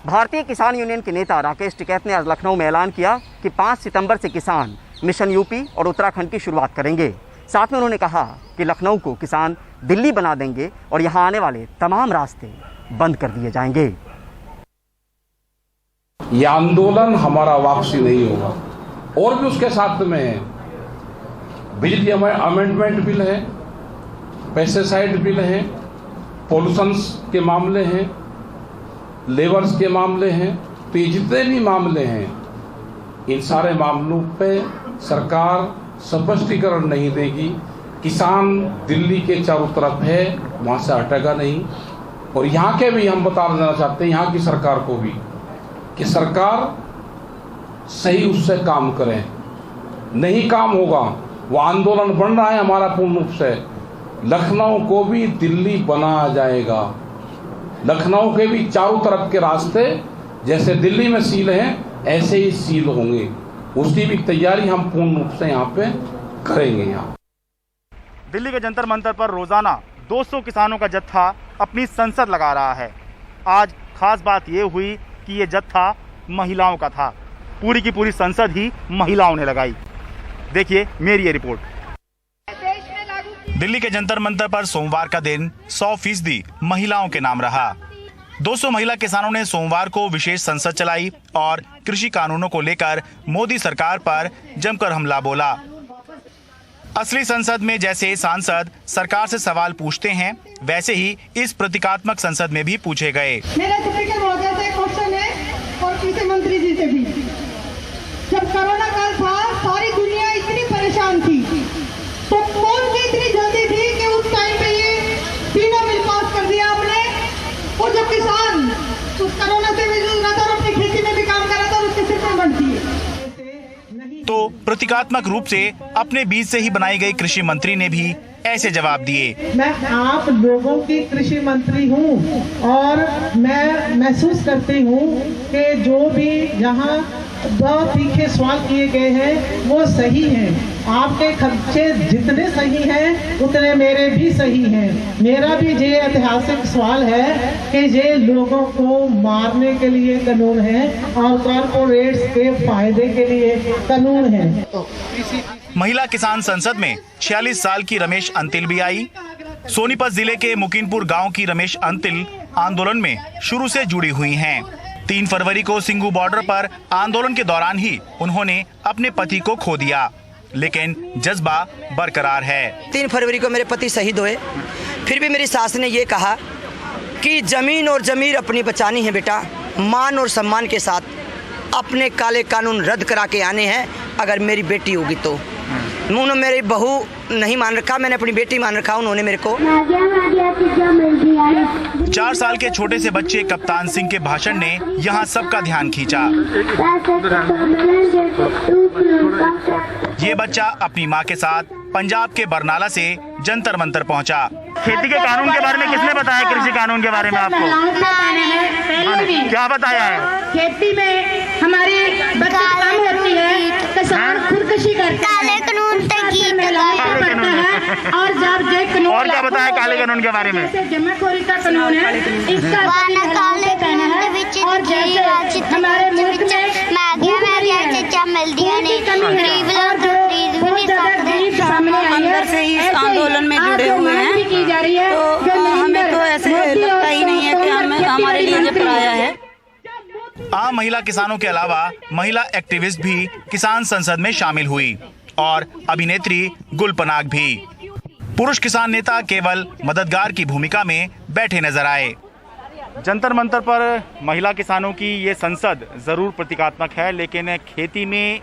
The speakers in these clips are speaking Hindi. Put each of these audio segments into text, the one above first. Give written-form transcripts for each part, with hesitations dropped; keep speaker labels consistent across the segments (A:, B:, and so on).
A: भारतीय किसान यूनियन के नेता राकेश टिकैत ने आज लखनऊ में ऐलान किया कि 5 सितंबर से किसान मिशन यूपी और उत्तराखंड की शुरुआत करेंगे। साथ में उन्होंने कहा कि लखनऊ को किसान दिल्ली बना देंगे और यहाँ आने वाले तमाम रास्ते बंद कर दिए जाएंगे।
B: ये आंदोलन हमारा वापसी नहीं होगा। और भी उसके साथ में है, बिजली अमेंडमेंट बिल है, पेस्टिसाइड बिल है, पॉल्यूशन के मामले हैं, लेबर्स के मामले हैं। तो ये जितने भी मामले हैं, इन सारे मामलों पे सरकार स्पष्टीकरण नहीं देगी। किसान दिल्ली के चारों तरफ है, वहाँ से हटेगा नहीं। और यहाँ के भी हम बता देना चाहते हैं, यहाँ की सरकार को भी, कि सरकार सही उससे काम करें। नहीं काम होगा, वो आंदोलन बन रहा है हमारा पूर्ण रूप से, लखनऊ को भी दिल्ली बनाया जाएगा। लखनऊ के भी चारों तरफ के रास्ते जैसे दिल्ली में सील हैं, ऐसे ही सील होंगे। उसकी भी तैयारी हम पूर्ण रूप से यहाँ पे करेंगे। यहाँ
C: दिल्ली के जंतर मंतर पर रोजाना 200 किसानों का जत्था अपनी संसद लगा रहा है। आज खास बात ये हुई कि ये जत्था महिलाओं का था। पूरी की पूरी संसद ही महिलाओं ने लगाई। देखिए मेरी ये रिपोर्ट। दिल्ली के जंतर मंतर पर सोमवार का दिन 100% महिलाओं के नाम रहा। 200 महिला किसानों ने सोमवार को विशेष संसद चलाई और कृषि कानूनों को लेकर मोदी सरकार पर जमकर हमला बोला। असली संसद में जैसे सांसद सरकार से सवाल पूछते हैं, वैसे ही इस प्रतीकात्मक संसद में भी पूछे गए।
D: मेरा स्पीकर महोदय से क्वेश्चन है और कृषि मंत्री जी से भी। जब कोरोना काल था, सारी दुनिया इतनी परेशान थी, तो कौन सी इतनी जल्दी थी कि उस टाइम पे ये तीनों बिल पास कर दिया आपने। और जब किसान उस कोरोना से भी जूझ रहा था और अपनी खेती में भी काम कर रहा था, उसके सिर पर बढ़ती है।
C: तो प्रतीकात्मक रूप से अपने बीच से ही बनाई गई कृषि मंत्री ने भी ऐसे जवाब दिए।
D: मैं आप लोगों की कृषि मंत्री हूँ और मैं महसूस करती हूँ कि जो भी यहाँ बहुत तीखे सवाल किए गए हैं वो सही हैं। आपके खर्चे जितने सही हैं उतने मेरे भी सही हैं। मेरा भी ये ऐतिहासिक सवाल है कि ये लोगों को मारने के लिए कानून है और कॉर्पोरेट्स के फायदे के लिए कानून है।
C: महिला किसान संसद में 46 साल की रमेश अंतिल भी आई। सोनीपत जिले के मुकीनपुर गांव की रमेश अंतिल आंदोलन में शुरू से जुड़ी हुई हैं। 3 फरवरी को सिंघू बॉर्डर पर आंदोलन के दौरान ही उन्होंने अपने पति को खो दिया, लेकिन जज्बा बरकरार है।
E: 3 फरवरी को मेरे पति शहीद हुए। फिर भी मेरी सास ने ये कहा कि जमीन और जमीर अपनी बचानी है बेटा, मान और सम्मान के साथ अपने काले कानून रद्द करा के आने हैं। अगर मेरी बेटी होगी तो उन्होंने मेरी बहू नहीं मान रखा, मैंने अपनी बेटी मान रखा। उन्होंने मेरे को
C: 4 साल के छोटे से बच्चे कप्तान सिंह के भाषण ने यहाँ सबका ध्यान खींचा। ये बच्चा अपनी माँ के साथ पंजाब के बरनाला से जंतर मंतर पहुँचा। खेती के कानून के बारे में किसने बताया? कृषि कानून के बारे में आपको क्या बताया है? खेती में हमारी बचत कम होती है, किसान खुदकुशी करते हैं, काले कानून और जब ये कानून और क्या बताया काले कानून के बारे में? जमाखोरी का कानून है, इसका काले कानून है। और जैसे हमारे मुल्क में
F: अंदर से ही इस आंदोलन में जुड़े हुए हैं, तो हमें तो ऐसे लगता ही नहीं है कि हमारे लिए ये पराया है।
C: आम महिला किसानों के अलावा महिला एक्टिविस्ट भी किसान संसद में शामिल हुई और अभिनेत्री गुल पनाग भी। पुरुष किसान नेता केवल मददगार की भूमिका में बैठे नजर आए। जंतर मंतर पर महिला किसानों की ये संसद जरूर प्रतीकात्मक है, लेकिन खेती में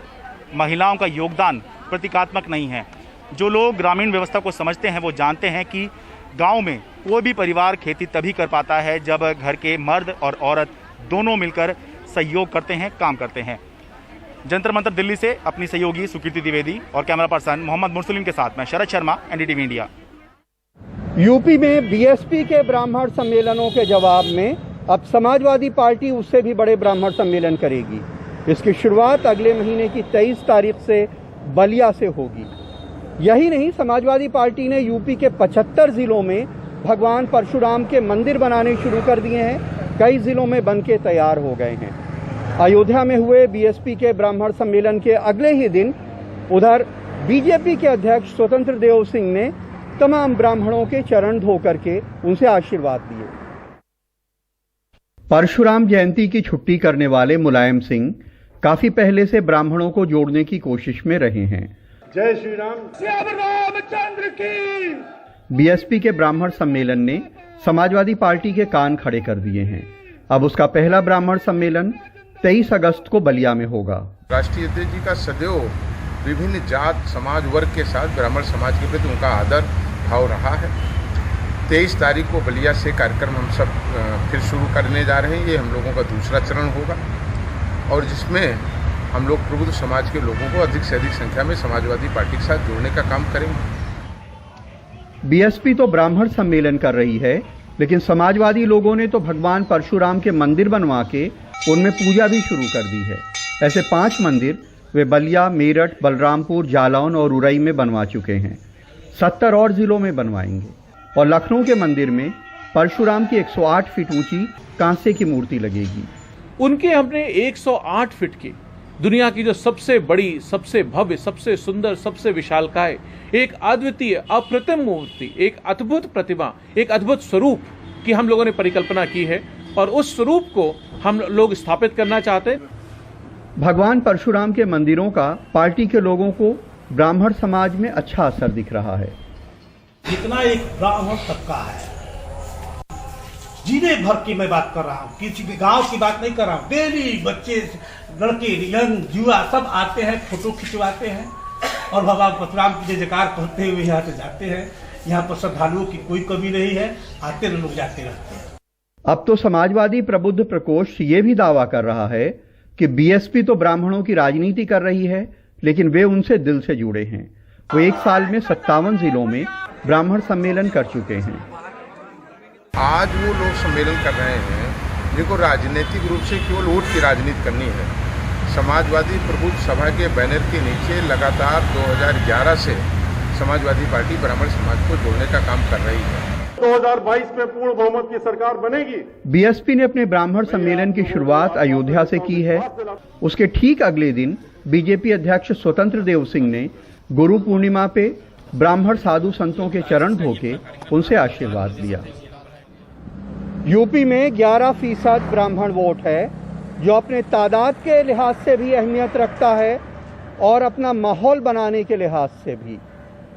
C: महिलाओं का योगदान प्रतीकात्मक नहीं है। जो लोग ग्रामीण व्यवस्था को समझते हैं वो जानते हैं कि गांव में कोई भी परिवार खेती तभी कर पाता है जब घर के मर्द और औरत दोनों मिलकर सहयोग करते हैं, काम करते हैं। जंतर मंतर दिल्ली से अपनी सहयोगी सुकृति द्विवेदी और कैमरा पर्सन मोहम्मद मुरसलीम के साथ मैं Sharad Sharma, NDTV India.
G: UP में बीएसपी के ब्राह्मण सम्मेलनों के जवाब में अब समाजवादी पार्टी उससे भी बड़े ब्राह्मण सम्मेलन करेगी। इसकी शुरुआत अगले महीने की 23 तारीख से बलिया से होगी। यही नहीं, समाजवादी पार्टी ने यूपी के 75 जिलों में भगवान परशुराम के मंदिर बनाने शुरू कर दिए हैं। कई जिलों में बन के तैयार हो गए हैं। अयोध्या में हुए बीएसपी के ब्राह्मण सम्मेलन के अगले ही दिन उधर बीजेपी के अध्यक्ष स्वतंत्र देव सिंह ने तमाम ब्राह्मणों के चरण धो करके उनसे आशीर्वाद दिए। परशुराम जयंती की छुट्टी करने वाले मुलायम सिंह काफी पहले से ब्राह्मणों को जोड़ने की कोशिश में रहे हैं।
H: जय श्री राम, श्री रामचंद्र की।
G: बीएसपी के ब्राह्मण सम्मेलन ने समाजवादी पार्टी के कान खड़े कर दिए हैं। अब उसका पहला ब्राह्मण सम्मेलन 23 अगस्त को बलिया में होगा।
I: राष्ट्रीय अध्यक्ष जी का सदैव विभिन्न जात समाज वर्ग के साथ ब्राह्मण समाज के प्रति उनका आदर भाव रहा है। 23 तारीख को बलिया से कार्यक्रम हम सब फिर शुरू करने जा रहे हैं। ये हम लोगों का दूसरा चरण होगा और जिसमें हम लोग प्रबुद्ध समाज के लोगों को अधिक से अधिक संख्या में समाजवादी पार्टी के साथ जोड़ने का काम करेंगे।
G: बीएसपी तो ब्राह्मण सम्मेलन कर रही है, लेकिन समाजवादी लोगों ने तो भगवान परशुराम के मंदिर बनवा के उनमें पूजा भी शुरू कर दी है। ऐसे 5 मंदिर वे बलिया, मेरठ, बलरामपुर, जालौन और उरई में बनवा चुके हैं। 70 और जिलों में बनवाएंगे। और लखनऊ के मंदिर में परशुराम की 108 फीट ऊंची कांसे की मूर्ति लगेगी।
J: उनके हमने 108 फीट की दुनिया की जो सबसे बड़ी, सबसे भव्य, सबसे सुंदर, सबसे विशालकाय, एक अद्वितीय अप्रतिम मूर्ति, एक अद्भुत प्रतिमा, एक अद्भुत स्वरूप की हम लोगों ने परिकल्पना की है और उस स्वरूप को हम लोग स्थापित करना चाहते हैं।
G: भगवान परशुराम के मंदिरों का पार्टी के लोगों को ब्राह्मण समाज में अच्छा असर दिख रहा है।
H: जितना एक ब्राह्मण तबका है, जीने भर की मैं बात कर रहा हूँ, किसी भी गांव की बात नहीं कर रहा हूँ। डेली बच्चे, लड़के, यंग, युवा सब आते हैं, फोटो खिंचवाते हैं और भगवान परशुराम की जय जयकार कहते हुए यहाँ से जाते हैं। यहाँ पर श्रद्धालुओं की कोई कमी नहीं है, आते लोग जाते रहते हैं।
G: अब तो समाजवादी प्रबुद्ध प्रकोष्ठ ये भी दावा कर रहा है कि बीएसपी तो ब्राह्मणों की राजनीति कर रही है, लेकिन वे उनसे दिल से जुड़े हैं। वो एक साल में 57 जिलों में ब्राह्मण सम्मेलन कर चुके हैं।
I: आज वो लोग सम्मेलन कर रहे हैं जिनको राजनीतिक रूप से केवल वोट की राजनीति करनी है। समाजवादी प्रबुद्ध सभा के बैनर के नीचे लगातार 2011 से समाजवादी पार्टी ब्राह्मण समाज को जोड़ने का काम कर रही है।
H: 2022 में पूर्ण बहुमत की सरकार बनेगी।
G: बीएसपी ने अपने ब्राह्मण सम्मेलन की शुरुआत अयोध्या से की है। उसके ठीक अगले दिन बीजेपी अध्यक्ष स्वतंत्र देव सिंह ने गुरु पूर्णिमा पे ब्राह्मण साधु संतों के चरण धोके उनसे आशीर्वाद लिया। यूपी में 11% ब्राह्मण वोट है, जो अपने तादाद के लिहाज से भी अहमियत रखता है और अपना माहौल बनाने के लिहाज से भी।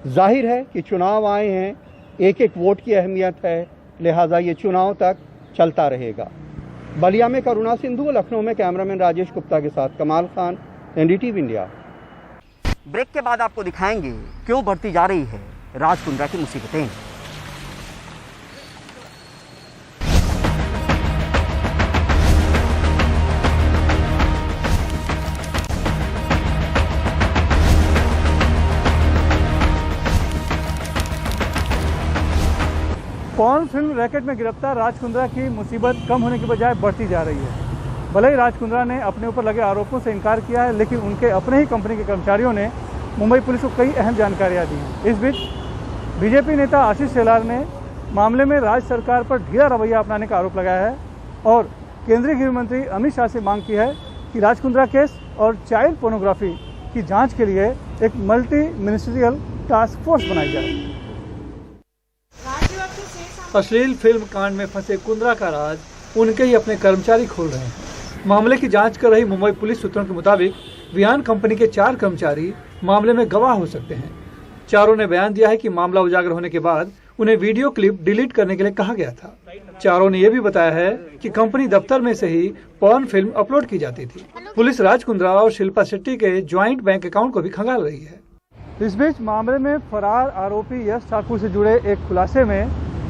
G: जाहिर है कि चुनाव आए हैं, एक एक वोट की अहमियत है, लिहाजा ये चुनाव तक चलता रहेगा। बलिया में करुणा सिंधु, लखनऊ में कैमरामैन राजेश गुप्ता के साथ कमाल खान, एनडीटीवी इंडिया।
A: ब्रेक के बाद आपको दिखाएंगे क्यों बढ़ती जा रही है राज कुंद्रा की मुसीबतें।
K: पॉर्न फिल्म रैकेट में गिरफ्तार राज कुंद्रा की मुसीबत कम होने की बजाय बढ़ती जा रही है। भले ही राज कुंद्रा ने अपने ऊपर लगे आरोपों से इनकार किया है, लेकिन उनके अपने ही कंपनी के कर्मचारियों ने मुंबई पुलिस को कई अहम जानकारियां दी हैं। इस बीच बीजेपी नेता आशीष शेलार ने मामले में राज्य सरकार पर ढीला रवैया अपनाने का आरोप लगाया है और केंद्रीय गृह मंत्री अमित शाह से मांग की है कि राज कुंद्रा केस और चाइल्ड पोर्नोग्राफी की जाँच के लिए एक मल्टी मिनिस्ट्रियल टास्क फोर्स बनाई जाए।
L: अश्लील फिल्म कांड में फंसे कुंद्रा का राज उनके ही अपने कर्मचारी खोल रहे हैं। मामले की जांच कर रही मुंबई पुलिस सूत्रों के मुताबिक वियान कंपनी के 4 कर्मचारी मामले में गवाह हो सकते हैं। चारों ने बयान दिया है कि मामला उजागर होने के बाद उन्हें वीडियो क्लिप डिलीट करने के लिए कहा गया था। चारों ने यह भी बताया है कि कंपनी दफ्तर में से ही पॉर्न फिल्म अपलोड की जाती थी। पुलिस राज कुंद्रा और शिल्पा शेट्टी के ज्वाइंट बैंक अकाउंट को भी खंगाल रही है।
K: इस बीच मामले में फरार आरोपी यश ठाकुर से जुड़े एक खुलासे में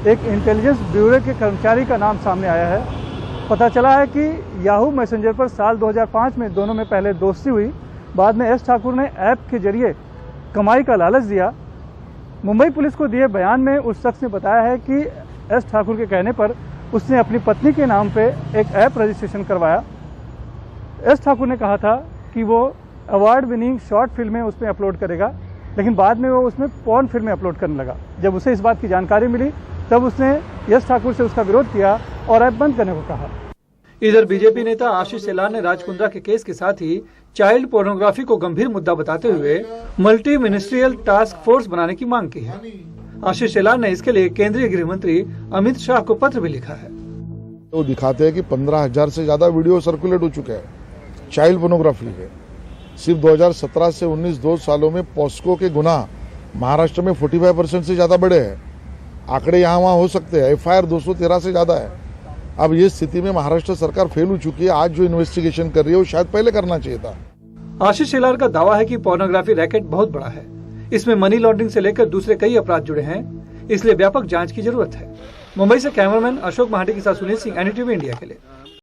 K: एक इंटेलिजेंस ब्यूरो के कर्मचारी का नाम सामने आया है। पता चला है कि याहू मैसेंजर पर साल 2005 में दोनों में पहले दोस्ती हुई। बाद में यश ठाकुर ने ऐप के जरिए कमाई का लालच दिया। मुंबई पुलिस को दिए बयान में उस शख्स ने बताया है कि यश ठाकुर के कहने पर उसने अपनी पत्नी के नाम पे एक ऐप रजिस्ट्रेशन करवाया। यश ठाकुर ने कहा था कि वो अवार्ड विनिंग शॉर्ट फिल्में उसमें अपलोड करेगा, लेकिन बाद में वो उसमें पॉर्न फिल्में अपलोड करने लगा। जब उसे इस बात की जानकारी मिली तब उसने यश ठाकुर से उसका विरोध किया और ऐप बंद करने को कहा।
L: इधर बीजेपी नेता आशीष शेलार ने राज कुंद्रा के केस के साथ ही चाइल्ड पोर्नोग्राफी को गंभीर मुद्दा बताते हुए मल्टी मिनिस्ट्रियल टास्क फोर्स बनाने की मांग की है। आशीष शेलार ने इसके लिए केंद्रीय गृह मंत्री अमित शाह को पत्र भी लिखा है।
M: वो दिखाते हैं कि 15,000 से ज्यादा वीडियो सर्कुलेट हो चुके हैं चाइल्ड पोर्नोग्राफी के। सिर्फ 2017 से 19 2 सालों में पॉस्को के गुनाह महाराष्ट्र में 45% से ज्यादा बढ़े हैं। आंकड़े यहाँ वहाँ हो सकते हैं, FIR 213 से ज्यादा है। अब ये स्थिति में महाराष्ट्र सरकार फेल हो चुकी है। आज जो इन्वेस्टिगेशन कर रही है वो शायद पहले करना चाहिए था।
L: आशीष शेलार का दावा है कि पोर्नोग्राफी रैकेट बहुत बड़ा है, इसमें मनी लॉन्ड्रिंग से लेकर दूसरे कई अपराध जुड़े हैं, इसलिए व्यापक जांच की जरूरत है। मुंबई से कैमरामैन अशोक महाटी के साथ सुनील सिंह, NDTV इंडिया के लिए।